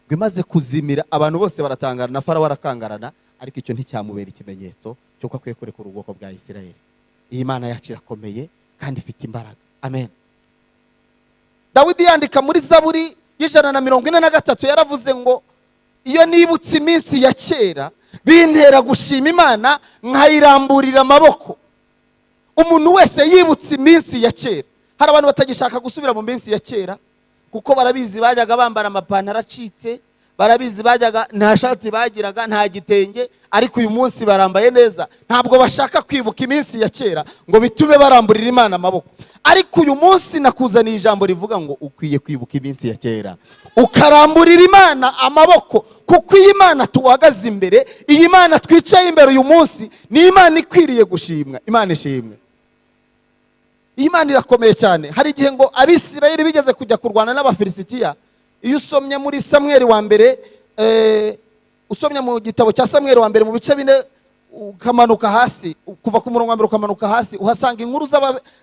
Bimaze kuzimira abantu bose baratangara, na Farawo arakangarana, ariko icyo nticyamubera ikimenyetso cy'uko akwiye kurekura ubwoko bwa Isirayeli. Iyi Mana yacu irakomeye kandi ifite imbaraga. Amen. Dawidi yandika muri Zaburi y'143 yaravuze ngo iyo nibutse iminsi ya kera bintera gushima Imana nkayiramburira amaboko. Umuntu wese yibutse iminsi ya kera. Hari abantu batagishaka gusubira mu minsi ya kera kuko barabizi bajyaga bambara amapantaro acitse, barabizi bajyaga nta shati bagiraga, nta gitenge, ariko uyu munsi barambaye neza. Ntabwo bashaka kwibuka iminsi ya kera ngo bitume baramburira Imana amaboko. Ariko uyu munsi nakuzaniye ijambo rivuga ngo ukwiye kwibuka iminsi ya kera ukaramburira Imana amaboko, kuko iyi Mana tuhagaze imbere, iyi Mana twicaye imbere uyu munsi ni Imana ikwiriye gushimwa. Imana ishimwe. Iyi Mana irakomeye cyane. Hari igihe ngo Abisirayeli bigeze kujya kurwana n'Abafilisitiya. Iyo usomye muri Samweli wa mbere, usomye mu gitabo cya Samweli wa mbere mu bice 4 ukamanuka hasi, kuva ku murongo wa mbere ukamanuka hasi, uhasanga inkuru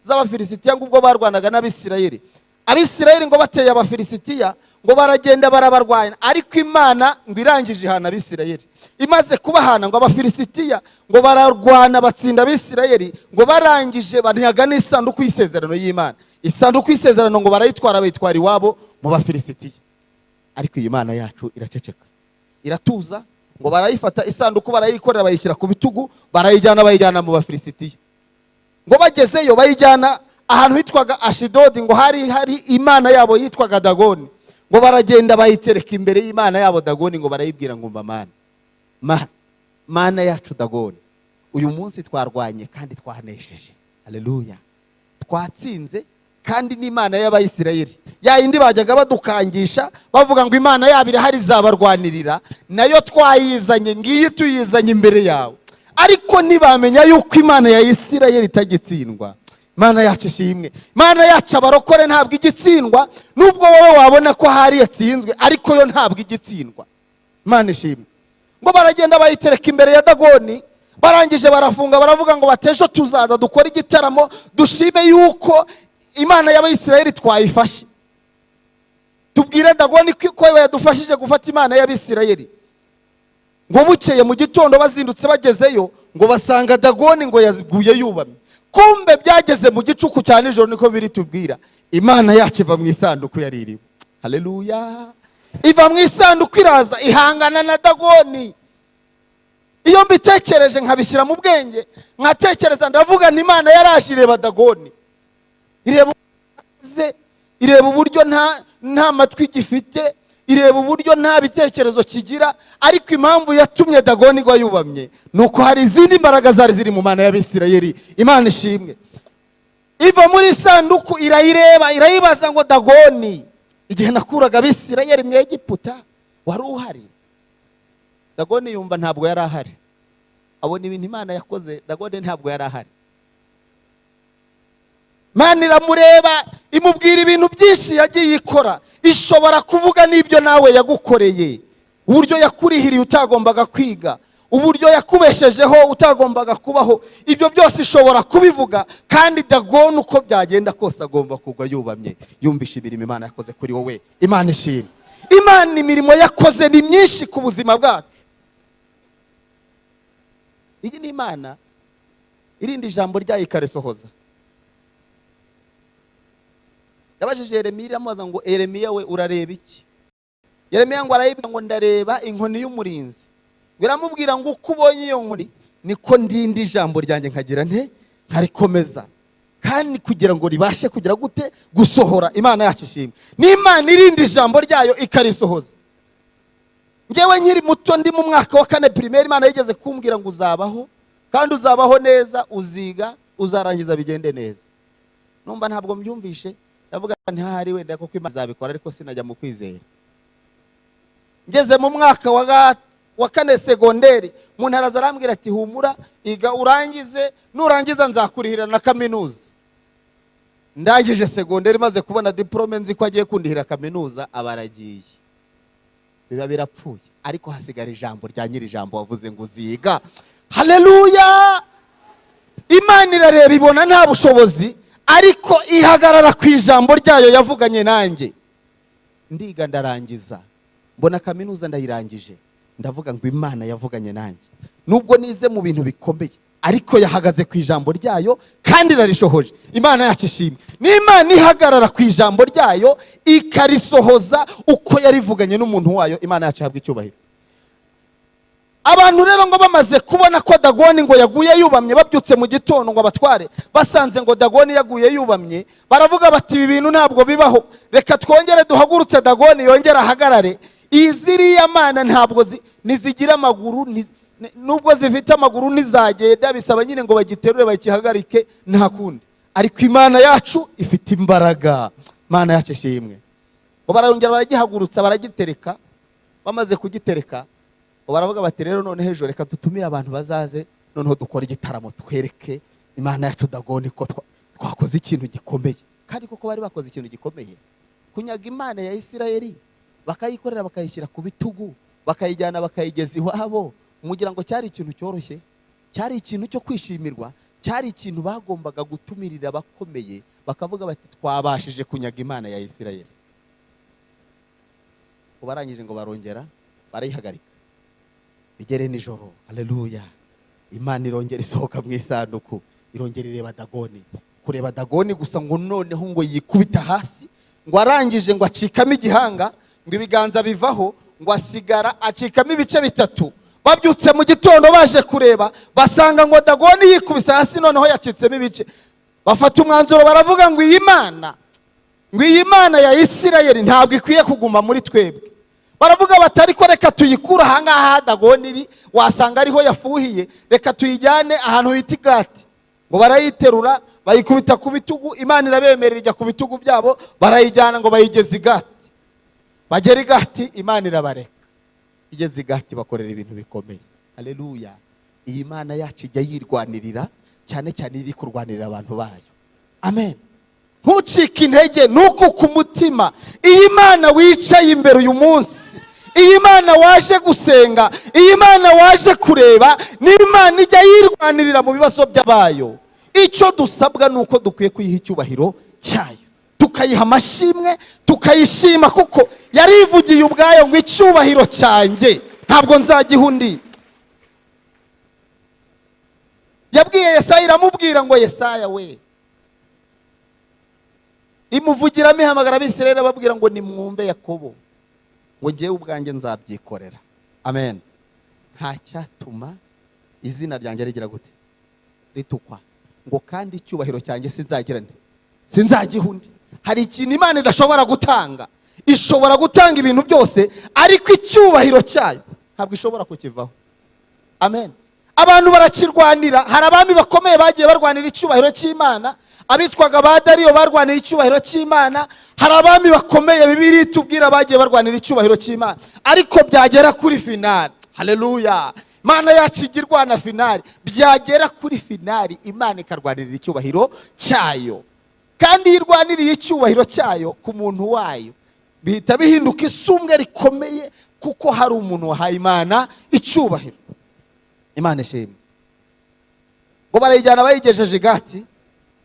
z'Abafilisitiya ngo ubwo barwanaga n'Abisirayeli. Abisirayeli ngo bateye Abafilisitiya ngo baragenda barabarwanya, ariko Imana ngo irangije ihana Abisirayeli. Imaze kubahana ngo Abafilisitiya ngo bararwana batsinda Abisirayeli, ngo barangije banyaga n'isanduku y'isezerano y'Imana. Isanduku y'isezerano ngo barayitwara bayitwara iwabo mu Bafilisitiya. Ariko iyi Mana yacu iraceceka, iratuza. Ngo barayifata isanduku barayikorera bayishyira ku bitugu, bayijyana mu Bafilisitiya. Ngo bagezeyo bayijyana ahantu hitwaga Ashidodi, ngo hari imana yabo yitwaga Dagoni, ngo baragenda bayitereka imbere y'imana yabo Dagoni, ngo barayibwira ngo mba mana yacu Dagoni, uyu munsi twarwanye kandi twanesheje, haleluya, twatsinze kandi n'imana y'Abayisirayeli ya yindi bajyaga badukangisha bavuga ngo imana yabo irahari izabarwanirira, nayo twayizanye, ngiyi tuyizanye imbere yawe, ariko ntibamenya yuko imana ya Isirayeli itagitsindwa. Imana yacu ishimwe. Imana yacu abarokore ntabwo igitsindwa, nubwo wowe wabona ko hari yatsinzwe, ariko yo ntabwo igitsindwa. Imana ishimwe. Ngo baragenda bayitereka imbere ya Dagoni, barangije barafunga, baravuga ngo batejo tuzaza dukora igitaramo dushime yuko imana y'Abayisirayeli twayifashe, tubwire Dagoni ko yadufashije gufata imana y'Abisirayeli. Ngo bukeye mu gitondo bazindutse bagezeyo, ngo basanga Dagoni ngo yaziguye yubamye. Kumbe byageze mu gicuku cya nijoro, niko biri tubwira, imana yacu iva mu isanduku yari irimo. Haleluya. Iva mu isanduku iraza ihangana na Dagoni. Iyo mbitekereje nkabishyira mu bwenge, nkatekereza ndavuga nti imana yaraje ireba Dagoni, ireba uburyo nta matwi gifite, ireba uburyo nta bitekerezo kigira, ariko impamvu yatumye Dagoni ngo yubamye nuko hari izindi imbaraga zari ziri mu mana y'Abisirayeli. Imana ishimwe. Iva muri sanduku irayireba, irayibaza ngo Dagoni, igihe nakuraga Abisirayeli mu Egiputa wari uhari? Dagoni yumva ntabwo yari ahari, abona ibintu imana yakoze, Dagoni ntabwo yari ahari. Imana iramureba, imubwira ibintu byinshi yagiye ikora, ishobora kuvuga n'ibyo nawe yagukoreye, uburyo yakurihiriye utagombaga kwiga, uburyo yakubeshejeho utagombaga kubaho, ibyo byose ishobora kubivuga, kandi Dagoni uko byagenda kose agomba kugwa yubamye, yumvisha imirimo imana yakoze kuri wowe. Imana ishimwe. Imana imirimo yakoze ni myinshi ku buzima bwacu. Iyi ni imana irindi jambo ryayo ikarisohoza. Yabajije Yeremiya, iramubaza ngo Yeremiya we urareba iki? Yeremiya ngo arayibwira ngo ndareba inkoni y'umurinzi. Biramubwira ngo uko ubonye iyo nkoni niko ndindi ijambo ryanjye nkagira nte nkarikomeza, kandi kugira ngo ribashe kugira gute gusohora. Imana yacu ishimwe. Ni imana irindi ijambo ryayo ikarisohoza. Ngewe nkiri muto ndi mu mwaka wa 4 primaire, imana yigeze kumbwira ngo uzabaho kandi uzabaho neza, uziga uzarangiza bigende neza. Numva ntabwo mbyumvishe, ndavuga nti hari wenda ko imana izabikora, ariko sinajya mu kwizera. Ngeze mu mwaka wa 4 segonderi, umuntu araza arambwira ati humura iga urangize, nurangiza nzakurihira na kaminuza. Ndangije segonderi maze kubona diplome nzi ko agiye kundihira kaminuza, abaragiye biba birapfuye, ariko hasigara ijambo rya nyiri ijambo wavuze ngo uziga. Haleluya. Imana irareba ibona nta bushobozi, ariko ihagarara ku ijambo ryayo yavuganye nanjye. Ndiga ndarangiza, mbona kaminuza ndayirangije, ndavuga ngo imana yavuganye nanjye, nubwo nize mu bintu bikomeye, ariko yahagaze ku ijambo ryayo kandi irarishohoje. Imana yacu ishimwe. Ni imana ihagarara ku ijambo ryayo ikarisohoza uko yarivuganye n'umuntu wayo. Imana yacu habwa icyubahiro. Abantu rero ngo bamaze kubona ko Dagoni ngo yaguye yubamye, babyutse mu gitondo ngo abatware basanze ngo Dagoni yaguye yubamye, baravuga bati ibi bintu ntabwo bibaho, reka twongere duhagurutse Dagoni yongera ahagarare. Iziriya mana ntabwo nizigira amaguru, nubwo zifite amaguru nizagenda, bisaba nyine ngo bagiterure bakihagarike, nta kundi. Ariko imana yacu ifite imbaraga. Imana yacu ishimwe. Barongera baragihagurutsa baragitereka, bamaze kugitereka baravuga bati rero none hejuru reka dutumire abantu bazaze, noneho dukora igitaramo twereke imana yacu Dagoni ko twakoze ikintu gikomeye. Kandi koko bari bakoze ikintu gikomeye, kunyaga imana ya Isirayeli bakayikorera bakayishyira ku bitugu, bakayijyana bakayigeza iwabo. Mugira ngo cyari ikintu cyoroshye? Cyari ikintu cyo kwishimirwa, cyari ikintu bagombaga gutumirira bakomeye, bakavuga bati twabashije kunyaga imana ya Isirayeli. Ubarangije ngo barongera barayihagarika, bigere nijoro. Haleluya. Imana irongera isohoka mu isanduku, irongera ireba Dagoni. Kureba Dagoni gusa ngo noneho ngo yikubita hasi, ngo arangije ngo acikamo igihanga, ngo ibiganza bivaho, ngo asigara acikamo ibice bitatu. Babyutse mu gitondo baje kureba, basanga ngo Dagoni yikubise hasi, noneho yacitsemo ibice. bafata umwanzuro baravuga ngo iyi Mana ya Isirayeli ntabwo ikwiye kuguma muri twebwe. Baravuga bati ariko reka tuyikura ahangaha Dagoni iri, wasanga ariho yafuhiye, reka tuyijyane ahantu hita i Gati. Ngo barayiterura bayikubita ku bitugu, Imana irabemerera ijya ku bitugu byabo, barayijyana ngo bayigeze i Gati. Bagera i Gati, Imana irabareka. Igeze i Gati bakorera ibintu bikomeye. Haleluya. Iyi Mana yacu ijya yirwanirira, cyane cyane iri kurwanirira abantu bayo. Amen. Ntucike intege, nuko ku mutima. Iyi Mana wicaye imbere uyu munsi, iyi Mana waje gusenga, iyi Mana waje kureba, ni Imana ijya yirwanirira mu bibazo by'abayo. Icyo dusabwa nuko dukwiye kuyiha icyubahiro cyayo, tukayiha amashimwe, tukayishima, kuko yarivugiye ubwayo ngo icyubahiro cyanjye ntabwo nzagiha undi. Yabwiye Yesaya, iramubwira ngo Yesaya we, imuvugiramo ihamagara Abisirayeli ababwira ngo nimwumve Yakobo, ngo ngewe ubwanjye nzabyikorera. Amen. Nta cyatuma izina ryanjye rigira gute? Ritukwa. Ngo kandi icyubahiro cyanjye sinzagira nde? Sinzagiha undi. Hari ikintu Imana idashobora gutanga. Ishobora gutanga ibintu byose, ariko icyubahiro cyayo ntabwo ishobora kukivaho. Amen. Abantu barakirwanira. Hari abami bakomeye bagiye barwanira icyubahiro cy'Imana, abitwaga ba Dariyo barwanira icyubahiro cy'Imana. Hari abami bakomeye Bibiliya itubwira bagiye barwanira icyubahiro cy'Imana, ariko byagera kuri finali. Haleluya. Imana yacu igirwana finali, byagera kuri finali Imana ikarwanirira icyubahiro cyayo. Kandi yirwaniriye icyubahiro cyayo ku muntu wayo, bihita bihinduka isumbwe rikomeye, kuko hari umuntu wahaye Imana icyubahiro. Imana ishimwe. Ngo barayijyana bayigejeje i Gati,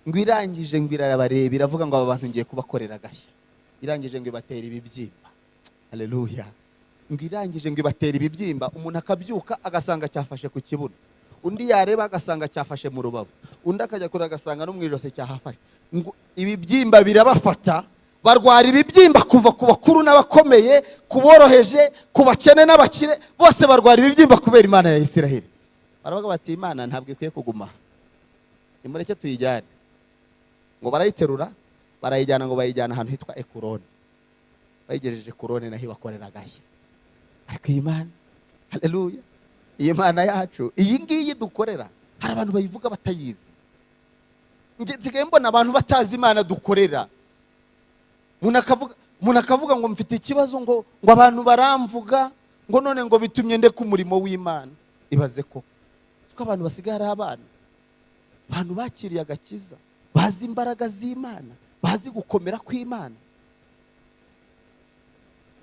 ngo irangije ngo irabareba, iravuga ngo aba bantu ngiye kubakorera agashya. Irangije ngo ibatera ibibyimba. Haleluya. Ngo irangije ngo ibatera ibibyimba, umuntu akabyuka agasanga cyafashe ku kibuno, undi yareba agasanga cyafashe mu rubavu, undi akajya kure agasanga no mu ijosi cyahafashe. Ngo ibibyimba birabafata, barwara ibibyimba kuva ku bakuru n'abakomeye, kuboroheje, ku bakene n'abakire, bose barwara ibibyimba kubera Imana ya Isirayeli. Baravuga bati Imana ntabwo ikwiye kuguma, nimureke tuyijyane. Ngo barayiterura barayijyana, ngo bayijyana ahantu hitwa Ekuroni. Bayigejeje Ekuroni naho ibakorera agashya. Ariko iyi Mana, haleluya, iyi Mana yacu, iyi ngiyi dukorera, hari abantu bayivuga batayizi. Nsigaye mbona abantu batazi Imana dukorera. Umuntu akavuga ngo mfite ikibazo, ngo abantu baramvuga, ngo none ngo bitumye ndeka umurimo w'Imana. Ibaze ko abantu basigaye ari abana, abantu bakiriye agakiza, bazi imbaraga z'Imana, bazi gukomera kw'Imana.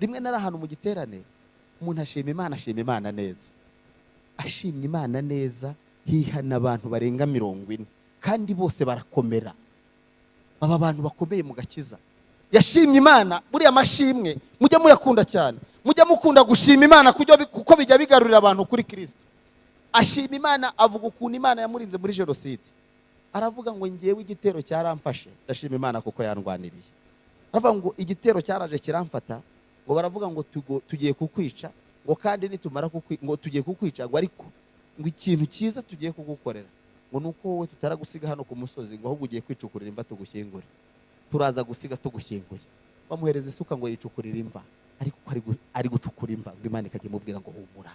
Rimwe nari ahantu mu giterane, umuntu ashima Imana neza, ashimye Imana neza, hihana abantu barenga 40, kandi bose barakomera. Aba bantu bakomeye mu gakiza yashimye Imana. Buriya amashimwe mujya muyakunda cyane, mujya mukunda gushima Imana kuko bijya bigarurira abantu kuri Kristo. Ashima Imana, avuga ukuntu Imana yamurinze muri jenoside. Aravuga ngo ngewe igitero cyaramfashe, ndashima Imana kuko yarwaniriye. Aravuga ngo igitero cyaraje kiramfata, ngo baravuga ngo tugiye kukwica, ngo kandi nitumara ngo tugiye kukwica, ngo ariko ngo ikintu cyiza tugiye kugukorera, ngo nuko wowe tutaragusiga hano ku musozi, ngo ahubwo ugiye kwicukurira imva tugushyingure. Turaza gusiga tugushyinguye. Bamuhereza isuka ngo yicukurire imva, ariko ari gucukura imva, ngo Imana ikajya imubwira ngo humura.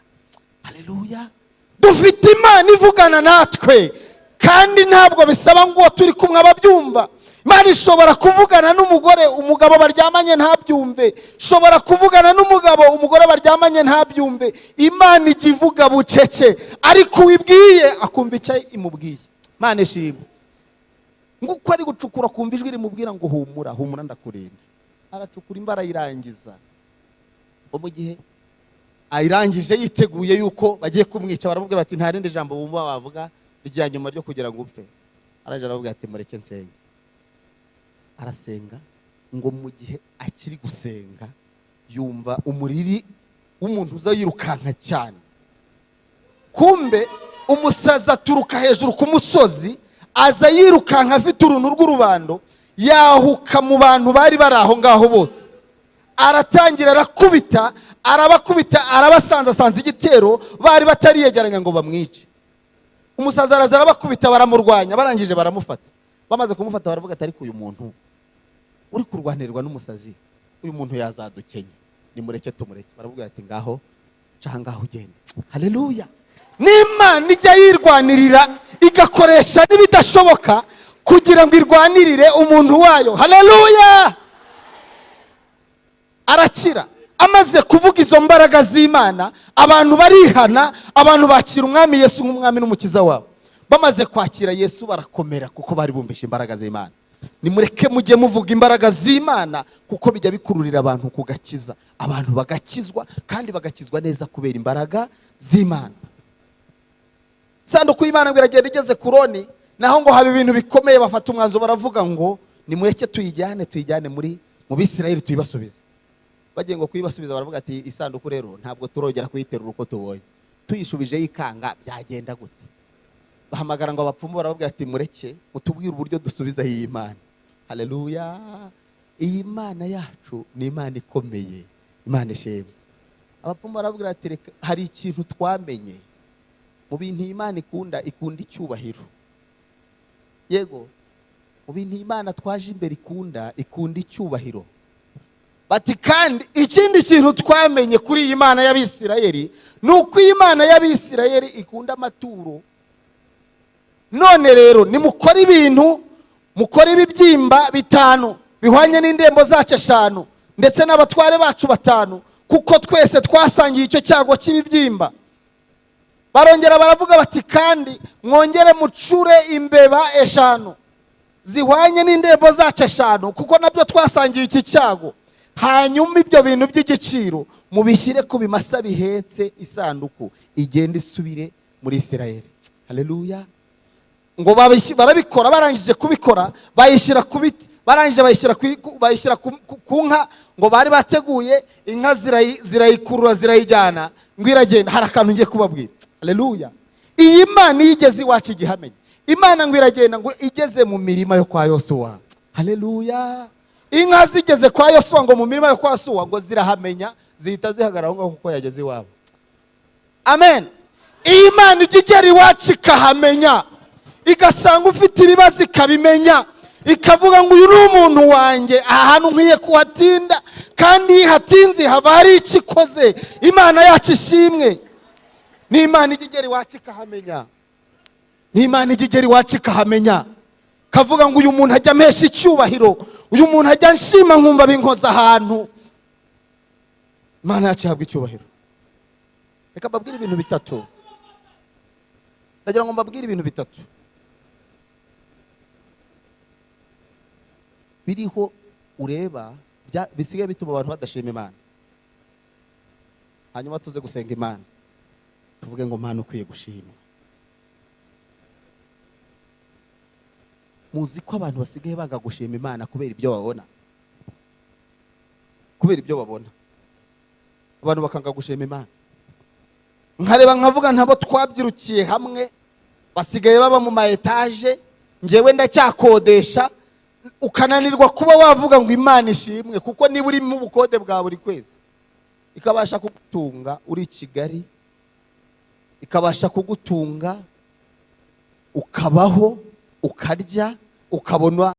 Haleluya. Dufite Imana ivugana natwe, kandi ntabwo bisaba ngo turi kumwe ababyumva. Imana ishobora kuvugana n'umugore, umugabo baryamanye ntabyumve. Ishobora kuvugana n'umugabo, umugore baryamanye ntabyumve. Imana ijya ivuga bucece, ariko wibwiye akumva icyo imubwiye. Imana ishimwe. Nguko ari gucukura kumva ijwi rimubwira ngo humura ndakurinda. Aracukura imva arayirangiza. Mu gihe ayirangije yiteguye yuko bagiye kumwica, baramubwira bati nta rindi jambo bumva bavuga rijya nyuma ryo kugira ngo upfe. Araje aravuga ati mureke nsenga. Arasenga, ngo mu gihe akiri gusenga yumva umuriri w'umuntu uza yirukanka cyane. Kumbe umusaza aturuka hejuru ku musozi, aza yirukanka afite uruntu rw'urubando, yahuka mu bantu bari bari aho ngaho bose. Aratangira arakubita, arabasanza igitero, bari batariyegeranya ngo bamwice. Umusaza araza arabakubita, baramurwanya, barangije baramufata. bamaze kumufata baravuga ati ariko uyu muntu uri kurwanirwa n'umusazi, uyu muntu yazadukenya, nimureke tumureke. Baravuga ati ngaho cangaho ugende. Haleluya. N'Imana ijya yirwanirira igakoresha n'ibidashoboka kugira ngo irwanirire umuntu wayo. Haleluya. Arakira. Amaze kuvuga izo mbaraga z'Imana, abantu barihana, abantu bakira umwami Yesu nk'umwami n'umukiza wabo. Bamaze kwakira Yesu barakomera kuko bari bumvisha imbaraga z'Imana. Nimureke mujye muvuga imbaraga z'Imana kuko bijya bikururira abantu kugakiza, abantu bagakizwa kandi bagakizwa neza kubera imbaraga z'Imana. Sanduku y'Imana biragenda igeze kuroni, naho ngo haba ibintu bikomeye, bafata umwanzo baravuga ngo nimureke tuyijyane mu Bisirayeli tuyibasubize. Bagiye ngo kuyibasubiza baravuga ati isanduku rero ntabwo turongera kuyiterura uko tubonye, tuyishubije yikanga byagenda gute? Bahamagara ngo abapfumu baravuga ati mureke mutubwire uburyo dusubiza iyi Imana. Haleluya. Iyi Imana yacu ni Imana ikomeye, Imana ishimwe. Abapfumu baravuga ati reka hari ikintu twamenye mu bintu Imana ikunda icyubahiro. Yego, mu bintu Imana twaje imbere ikunda icyubahiro. Bati kandi ikindi kintu twamenye kuri iyi Imana y'Abisirayeli nuko iyi Imana y'Abisirayeli ikunda amaturo. None rero nimukora ibintu, mukora ibibyimba 5 bihwanye n'indembo zacu 5 ndetse n'abatware bacu 5 kuko twese twasangiye icyo cyago cy'ibibyimba. Barongera baravuga bati kandi mwongere mucure imbeba 5 zihwanye n'indembo zacu 5 kuko nabyo twasangiye iki cyago. Hanyuma ibyo bintu by'igiciro mubishyire ku bimasa bihetse isanduku igenda isubire muri Isirayeli. Haleluya. Ngo barabikora, barangije kubikora bayishyira ku biti, barangije bayishyira ku nka, ngo bari bateguye inka zirayikurura zirayijyana ngo iragenda. Hari akantu ngiye kubabwira. Haleluya. Iyi Imana yigeze iwacu igihamenye. Imana ngo iragenda ngo igeze mu mirima yo kwa Yosuwa. Haleluya. Inka zigeze kwa Yosuwa ngo mu mirima yo kwa Yosuwa ngo zirahamenya, zihita zihagarara aho kuko yageze iwabo. Amen. Iyi Imana igera iwacu ikahamenya, igasanga ufite ibibazo ikabimenya, ikavuga ngo uyu ni umuntu wanjye, aha hantu nkwiye kuhatinda, kandi hatinze haba hari ikikoze. Imana yacu ishimwe. Ni Imana igera iwacu ikahamenya, ni Imana igera iwacu ikahamenya, kavuga ngo uyu muntu ajya amesha icyubahiro, uyu muntu ajya nshima nkumva binkoza ahantu. Imana yacu ihabwa icyubahiro. Reka mbabwire ibintu 3. Ndagira ngo mbabwire ibintu 3 biriho ureba bisigaye bituma abantu badashima Imana. Hanyuma tuze gusenga Imana, tuvuge ngo Mana ukwiye gushima. Muzi ko abantu basigaye banga gushima Imana kubera ibyo babona, abantu bakanga gushima Imana. Nkareba nkavuga ntabo twabyirukiye hamwe basigaye baba mu ma etage, ngewe ndacyakodesha, ukananirwa kuba wavuga ngo Imana ishimwe kuko niba uri mu bukode bwa buri kwezi ikabasha kugutunga uri Kigali, ikabasha kugutunga ukabaho, ukarya, ukabona